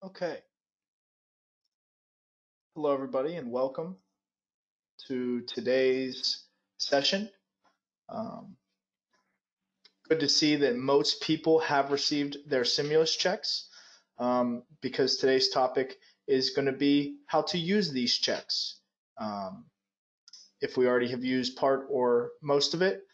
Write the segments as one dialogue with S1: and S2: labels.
S1: Okay. Hello, everybody, and welcome to today's session. Um, Good to see that most people have received their stimulus checks because today's topic is going to be how to use these checks. Um, if we already have used part or most of it,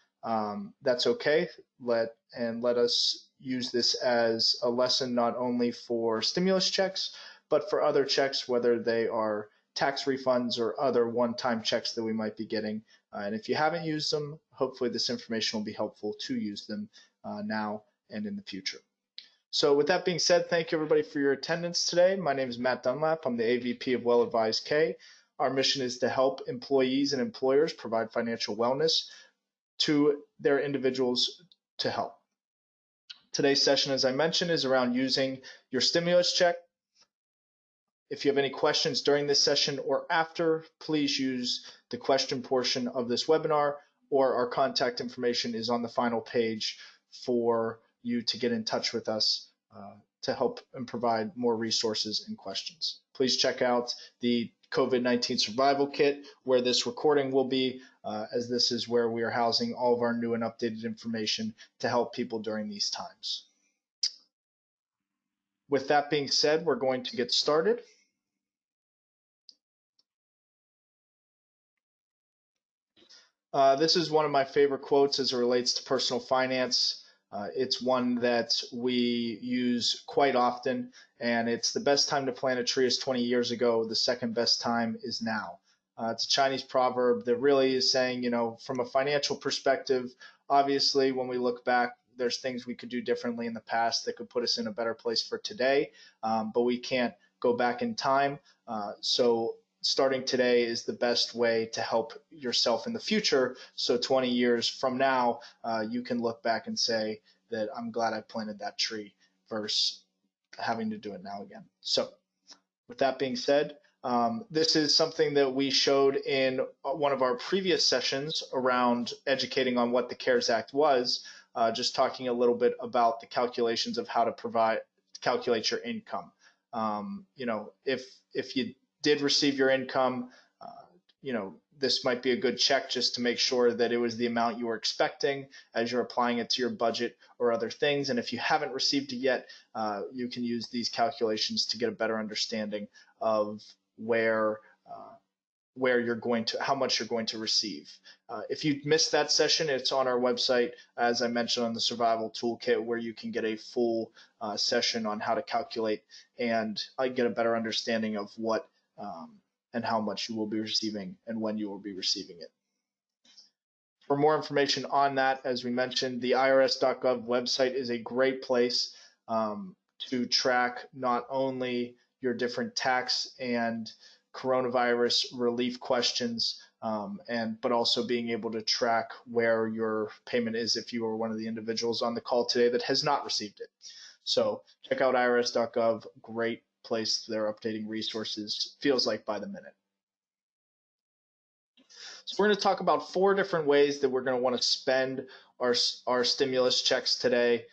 S1: that's okay. Let us use this as a lesson not only for stimulus checks, but for other checks, whether they are tax refunds or other one-time checks that we might be getting. And if you haven't used them, hopefully this information will be helpful to use them now and in the future. So with that being said, thank you everybody for your attendance today. My name is Matt Dunlap. I'm the AVP of Well Advised K. Our mission is to help employees and employers provide financial wellness to their individuals to help. Today's session, as I mentioned, is around using your stimulus check. If you have any questions during this session or after, please use the question portion of this webinar, or our contact information is on the final page for you to get in touch with us to help and provide more resources and questions. Please check out the COVID-19 survival kit where this recording will be, as this is where we are housing all of our new and updated information to help people during these times. With that being said, we're going to get started. This is one of my favorite quotes as it relates to personal finance. It's one that we use quite often, and it's the best time to plant a tree is 20 years ago. The second best time is now. It's a Chinese proverb that really is saying, from a financial perspective, obviously, when we look back, there's things we could do differently in the past that could put us in a better place for today, but we can't go back in time. So starting today is the best way to help yourself in the future. So 20 years from now, you can look back and say that I'm glad I planted that tree versus having to do it now again. So with that being said, this is something that we showed in one of our previous sessions around educating on what the CARES Act was, just talking a little bit about the calculations of how to calculate your income. If you did receive your income, this might be a good check just to make sure that it was the amount you were expecting as you're applying it to your budget or other things. And if you haven't received it yet, you can use these calculations to get a better understanding of how much you're going to receive. If you missed that session, it's on our website, as I mentioned, on the survival toolkit, where you can get a full session on how to calculate and get a better understanding of what and how much you will be receiving and when you will be receiving it. For more information on that, as we mentioned, the irs.gov website is a great place to track not only your different tax and coronavirus relief questions, but also being able to track where your payment is if you are one of the individuals on the call today that has not received it. So check out irs.gov, great place. They're updating resources, feels like by the minute. So we're going to talk about 4 different ways that we're going to want to spend our stimulus checks today.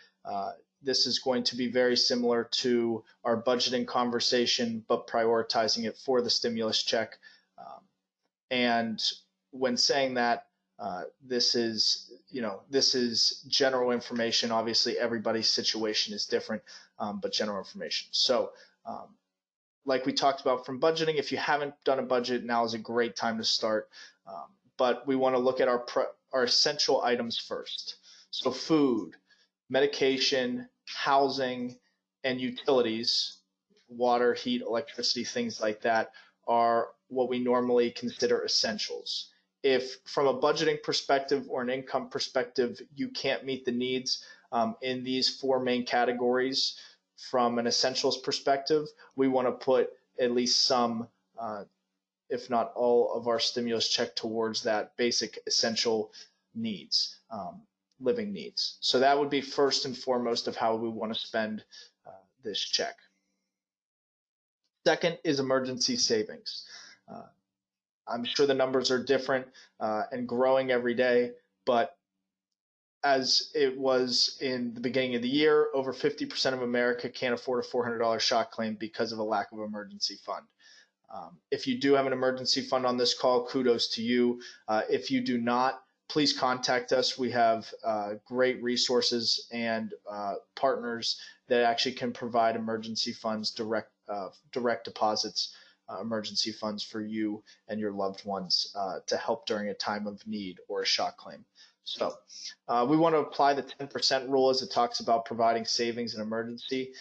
S1: This is going to be very similar to our budgeting conversation, but prioritizing it for the stimulus check. And when saying that, this is general information. Obviously, everybody's situation is different, but general information. So like we talked about from budgeting, if you haven't done a budget, now is a great time to start. But we want to look at our essential items first. So food, medication, housing, and utilities, water, heat, electricity, things like that, are what we normally consider essentials. If from a budgeting perspective or an income perspective, you can't meet the needs in these 4 main categories from an essentials perspective, we want to put at least some, if not all, of our stimulus check towards that basic essential needs, living needs. So that would be first and foremost of how we want to spend this check. Second is emergency savings. I'm sure the numbers are different and growing every day, but as it was in the beginning of the year, over 50% of America can't afford a $400 shock claim because of a lack of emergency fund. If you do have an emergency fund on this call, kudos to you. If you do not, please contact us. We have great resources and partners that actually can provide emergency funds, direct deposits, emergency funds for you and your loved ones to help during a time of need or a shock claim. So we want to apply the 10% rule as it talks about providing savings in emergency.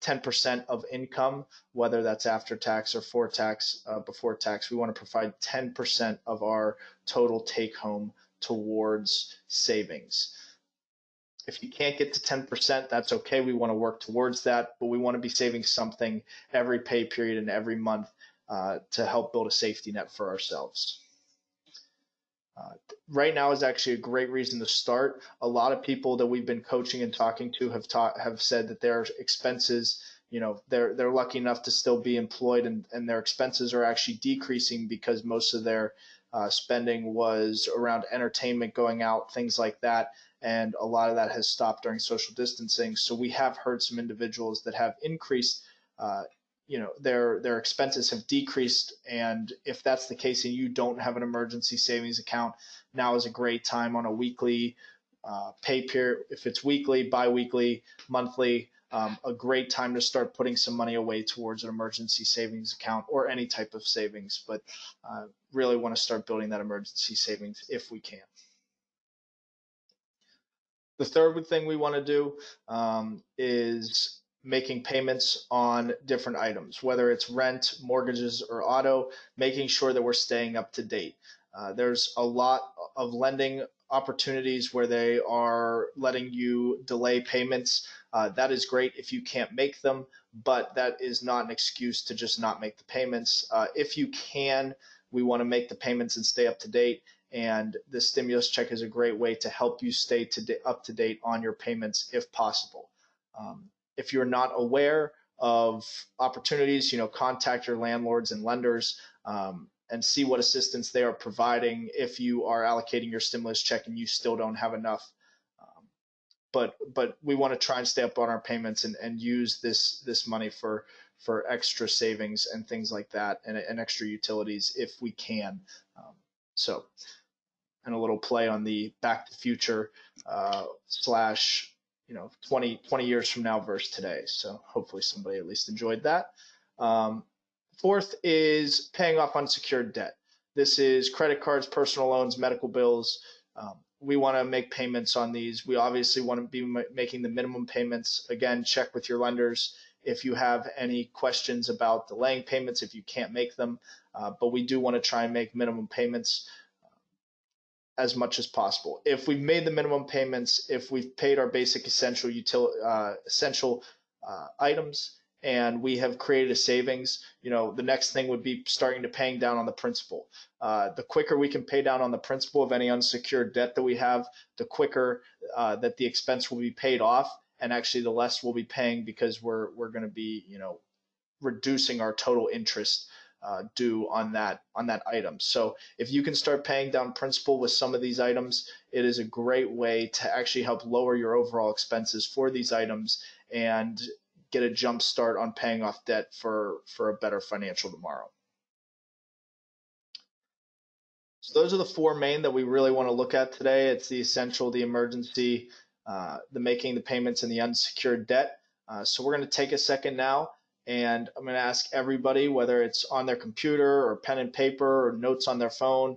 S1: 10% of income, whether that's after tax or before tax, we want to provide 10% of our total take home towards savings. If you can't get to 10%, that's okay. We want to work towards that, but we want to be saving something every pay period and every month to help build a safety net for ourselves. Right now is actually a great reason to start. A lot of people that we've been coaching and talking to have said that their expenses, they're lucky enough to still be employed, and their expenses are actually decreasing because most of their spending was around entertainment, going out, things like that. And a lot of that has stopped during social distancing. So we have heard some individuals that have increased their expenses have decreased. And if that's the case and you don't have an emergency savings account, now is a great time on a weekly pay period. If it's weekly, bi-weekly, monthly, a great time to start putting some money away towards an emergency savings account or any type of savings, but really want to start building that emergency savings if we can. The third thing we want to do is making payments on different items, whether it's rent, mortgages, or auto, making sure that we're staying up to date. There's a lot of lending opportunities where they are letting you delay payments. That is great if you can't make them, but that is not an excuse to just not make the payments. If you can, we want to make the payments and stay up to date. And the stimulus check is a great way to help you stay up to date on your payments if possible. If you're not aware of opportunities, contact your landlords and lenders and see what assistance they are providing if you are allocating your stimulus check and you still don't have enough. But we want to try and stay up on our payments and use this money for extra savings and things like that, and extra utilities if we can. And a little play on the Back to Future slash 20 years from now versus today. So hopefully somebody at least enjoyed that. Fourth is paying off unsecured debt. This is credit cards, personal loans, medical bills. We want to make payments on these. We obviously want to be making the minimum payments. Again, check with your lenders if you have any questions about delaying payments if you can't make them. But we do want to try and make minimum payments as much as possible. If we've made the minimum payments, if we've paid our basic essential items, and we have created a savings, the next thing would be starting to paying down on the principal. The quicker we can pay down on the principal of any unsecured debt that we have, the quicker that the expense will be paid off, and actually the less we'll be paying because we're going to be reducing our total interest due on that item. So if you can start paying down principal with some of these items, it is a great way to actually help lower your overall expenses for these items and get a jump start on paying off debt for a better financial tomorrow. So those are the four main that we really want to look at today. It's the essential, the emergency, the making the payments, and the unsecured debt. So we're going to take a second now, and I'm going to ask everybody, whether it's on their computer or pen and paper or notes on their phone,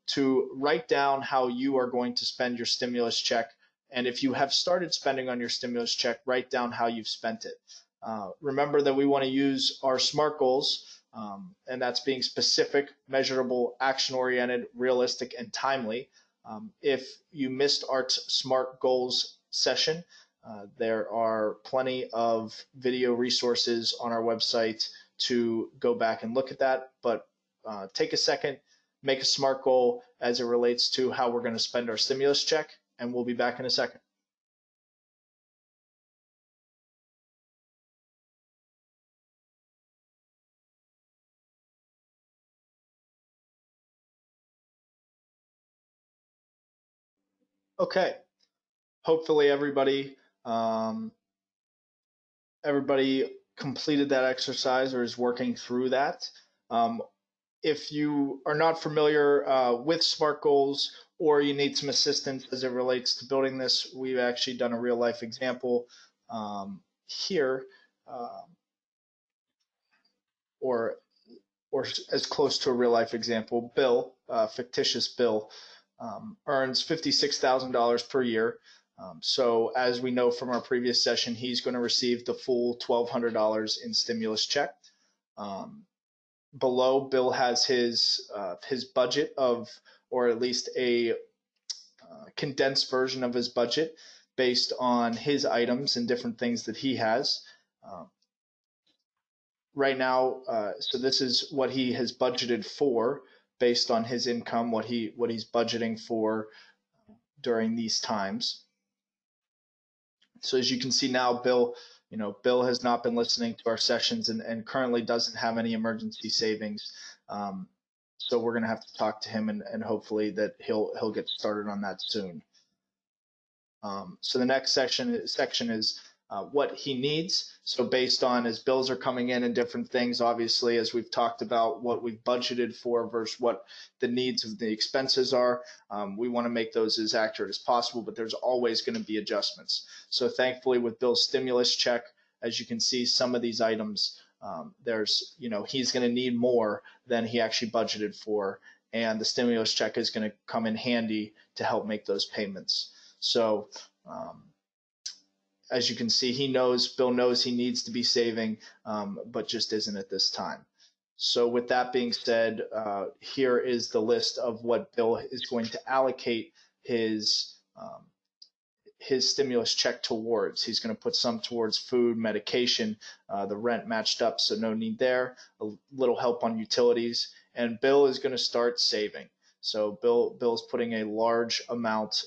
S1: to write down how you are going to spend your stimulus check. And if you have started spending on your stimulus check, write down how you've spent it. Remember that we want to use our SMART goals, and that's being specific, measurable, action-oriented, realistic, and timely. If you missed our SMART goals session, there are plenty of video resources on our website to go back and look at that, but take a second, make a SMART goal as it relates to how we're going to spend our stimulus check, and we'll be back in a second. Okay, hopefully everybody completed that exercise or is working through that. Um, if you are not familiar with SMART goals or you need some assistance as it relates to building this, we've actually done a real life example here, uh, or or as close to a real life example. Bill, fictitious Bill, earns $56,000 per year. So as we know from our previous session, he's going to receive the full $1,200 in stimulus check. Um, Below, Bill has his budget of, or at least a condensed version of his budget based on his items and different things that he has. Um, right now, so this is what he has budgeted for based on his income, what he's budgeting for during these times. So as you can see now, Bill has not been listening to our sessions and currently doesn't have any emergency savings. Um, so we're going to have to talk to him and hopefully that he'll get started on that soon. So the next section is what he needs. So based on his bills are coming in and different things, obviously, as we've talked about what we've budgeted for versus what the needs of the expenses are, we want to make those as accurate as possible, but there's always going to be adjustments. So thankfully with Bill's stimulus check, as you can see, some of these items, he's going to need more than he actually budgeted for. And the stimulus check is going to come in handy to help make those payments. So um, as you can see, Bill knows he needs to be saving, but just isn't at this time. So with that being said, here is the list of what Bill is going to allocate his stimulus check towards. He's going to put some towards food, medication, the rent matched up, so no need there. A little help on utilities, and Bill is going to start saving. So Bill's putting a large amount,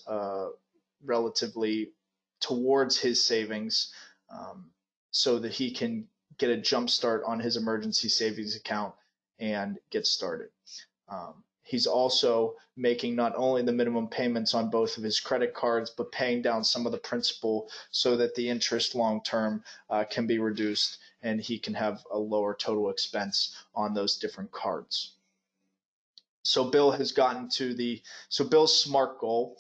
S1: relatively, towards his savings, so that he can get a jump start on his emergency savings account and get started. He's also making not only the minimum payments on both of his credit cards, but paying down some of the principal so that the interest long term can be reduced and he can have a lower total expense on those different cards. So Bill's SMART goal,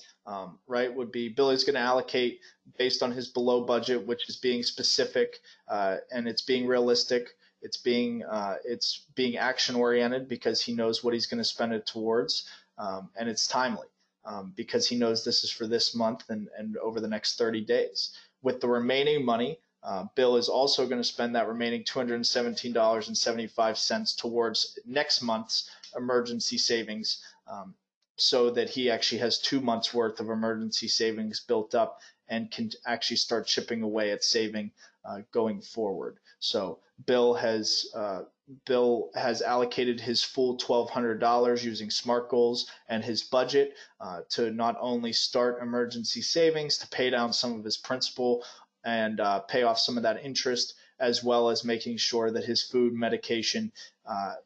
S1: right, would be Bill is going to allocate based on his below budget, which is being specific and it's being realistic. It's being action oriented because he knows what he's going to spend it towards, and it's timely because he knows this is for this month and over the next 30 days. With the remaining money, Bill is also going to spend that remaining $217.75 towards next month's emergency savings, so that he actually has 2 months worth of emergency savings built up and can actually start chipping away at saving going forward. So Bill has allocated his full $1,200 using SMART goals and his budget to not only start emergency savings to pay down some of his principal and pay off some of that interest, as well as making sure that his food, medication,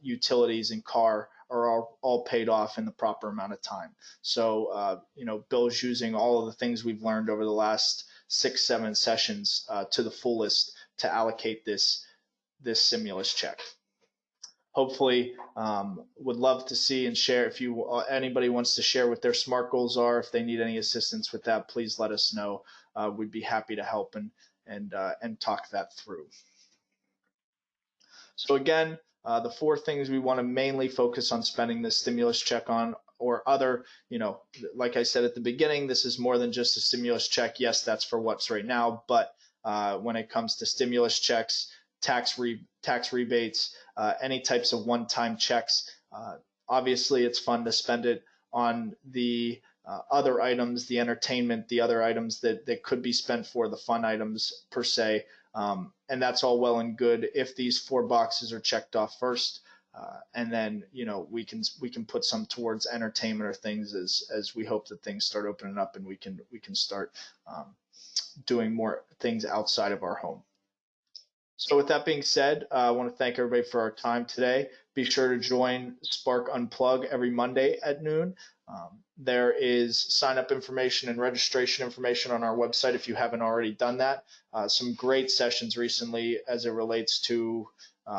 S1: utilities, and car are all paid off in the proper amount of time. So, Bill's using all of the things we've learned over the last 6-7 sessions to the fullest to allocate this stimulus check. Hopefully, would love to see and share. If anybody wants to share what their SMART goals are, if they need any assistance with that, please let us know. We'd be happy to help and talk that through. So again, the 4 things we want to mainly focus on spending this stimulus check on, or other, like I said at the beginning, this is more than just a stimulus check. Yes, that's for what's right now, but when it comes to stimulus checks, tax rebates, any types of one-time checks, obviously it's fun to spend it on the other items, the entertainment, the other items that could be spent for the fun items per se. And that's all well and good if these 4 boxes are checked off first, and then we can put some towards entertainment or things as we hope that things start opening up and we can start doing more things outside of our home. So with that being said, I want to thank everybody for our time today. Be sure to join Spark Unplug every Monday at noon. There is sign up information and registration information on our website if you haven't already done that. Some great sessions recently as it relates to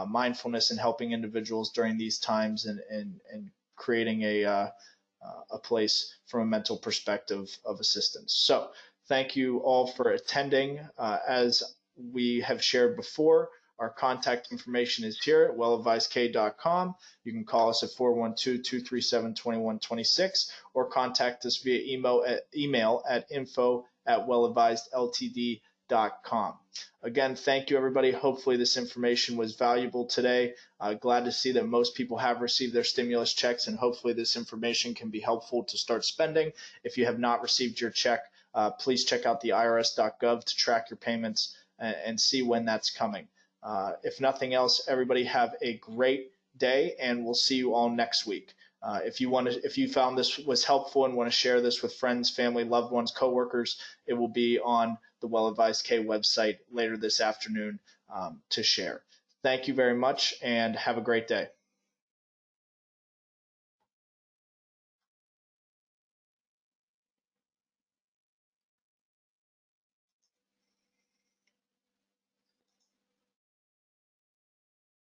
S1: mindfulness and helping individuals during these times and creating a place from a mental perspective of assistance. So thank you all for attending. As we have shared before, our contact information is here at welladvisedk.com. You can call us at 412-237-2126 or contact us via email at info@welladvisedltd.com. Again, thank you, everybody. Hopefully this information was valuable today. Glad to see that most people have received their stimulus checks, and hopefully this information can be helpful to start spending. If you have not received your check, please check out the irs.gov to track your payments and see when that's coming. If nothing else, everybody have a great day, and we'll see you all next week. If you found this was helpful and want to share this with friends, family, loved ones, coworkers, it will be on the Well Advised K website later this afternoon to share. Thank you very much, and have a great day.